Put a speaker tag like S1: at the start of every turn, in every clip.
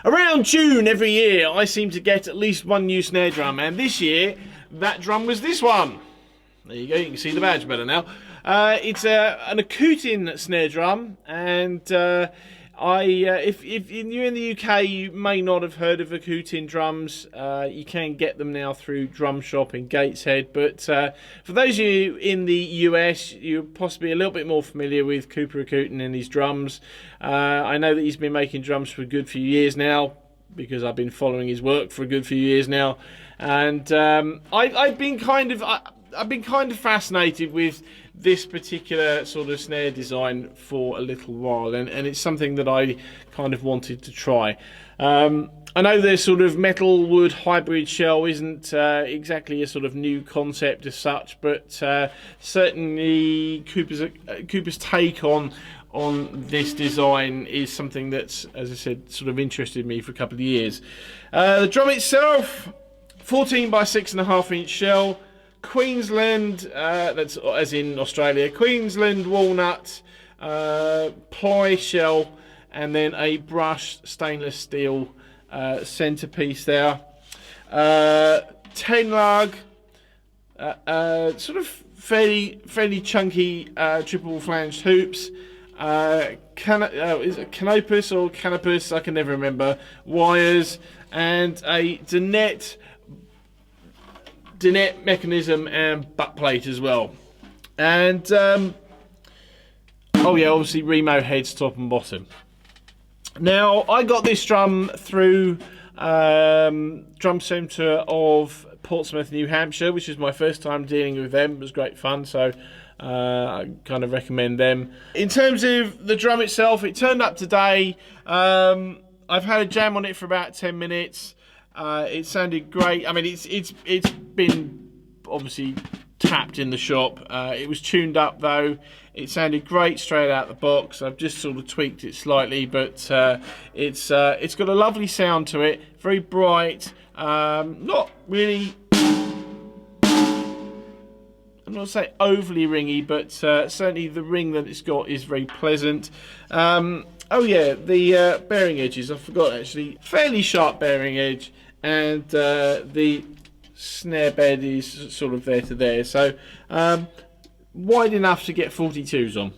S1: Around June every year, I seem to get at least one new snare drum, and this year, that drum was this one. There you go, you can see the badge better now. It's an Acoutin snare drum, and if you're in the UK, you may not have heard of Acoutin drums. You can get them now through Drum Shop in Gateshead, but for those of you in the US, you're possibly a little bit more familiar with Cooper Acoutin and his drums. I know that he's been making drums for a good few years now, because I've been following his work for a good few years now, and I've been kind of fascinated with this particular sort of snare design for a little while, and it's something that I kind of wanted to try. I know their sort of metal wood hybrid shell isn't exactly a sort of new concept as such, but certainly Cooper's take on this design is something that's, as I said, sort of interested me for a couple of years. The drum itself, 14 by 6.5 inch shell, Queensland, that's as in Australia, Queensland walnut, ply shell, and then a brushed stainless steel centerpiece there. 10 lug, sort of fairly chunky triple flanged hoops. Is it canopus or canopus? I can never remember. Wires, and a dinette mechanism and butt plate as well. And oh yeah, obviously Remo heads top and bottom. Now I got this drum through Drum Centre of Portsmouth, New Hampshire, which is my first time dealing with them. It was great fun, so I kind of recommend them. In terms of the drum itself, it turned up today. I've had a jam on it for about 10 minutes. It sounded great. I mean, it's been obviously tapped in the shop. It was tuned up though. It sounded great straight out the box. I've just sort of tweaked it slightly, but it's got a lovely sound to it. Very bright. Not really, I'm not say overly ringy, but certainly the ring that it's got is very pleasant. Oh yeah, the bearing edges, I forgot actually. Fairly sharp bearing edge, and the snare bed is sort of there to there. So wide enough to get 42s on,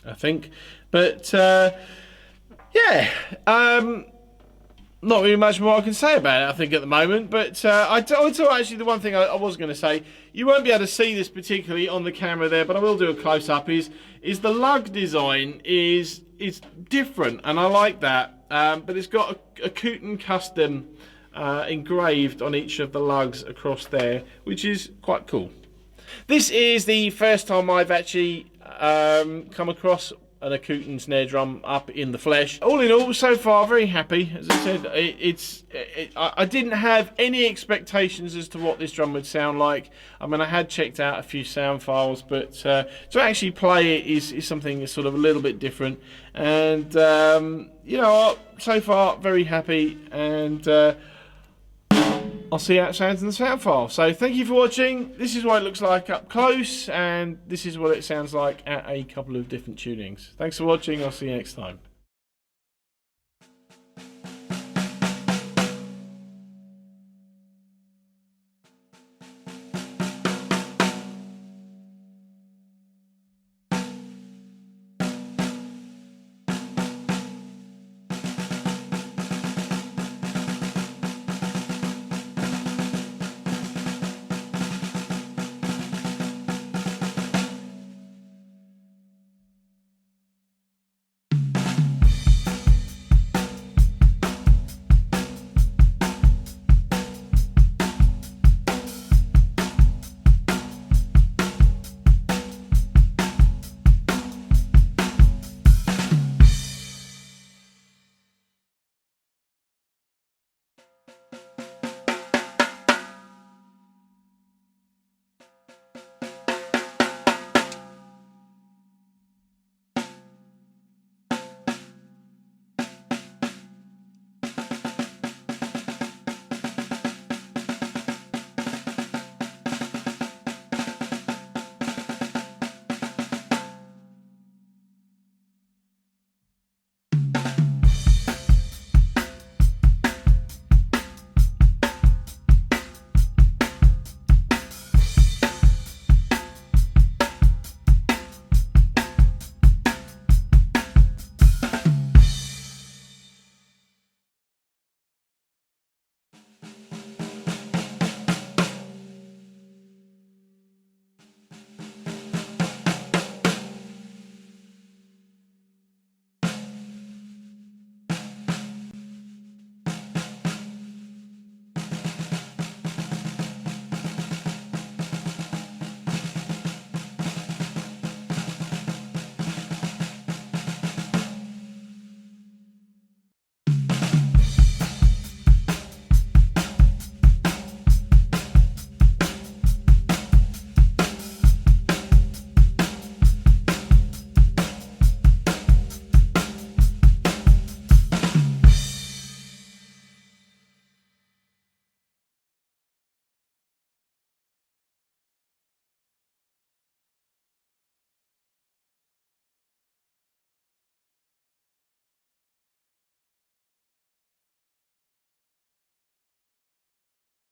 S1: I think. But yeah, not really much more I can say about it, I think, at the moment. But I thought actually the one thing I was going to say, you won't be able to see this particularly on the camera there, but I will do a close-up, is the lug design is different, and I like that. But it's got a Acoutin custom engraved on each of the lugs across there, which is quite cool. This is the first time I've actually come across an Acoutin snare drum up in the flesh. All in all, so far, very happy. As I said, I didn't have any expectations as to what this drum would sound like. I mean, I had checked out a few sound files, but to actually play it is something that's sort of a little bit different. And you know, so far, very happy, and I'll see how it sounds in the sound file. So thank you for watching. This is what it looks like up close, and this is what it sounds like at a couple of different tunings. Thanks for watching. I'll see you next time.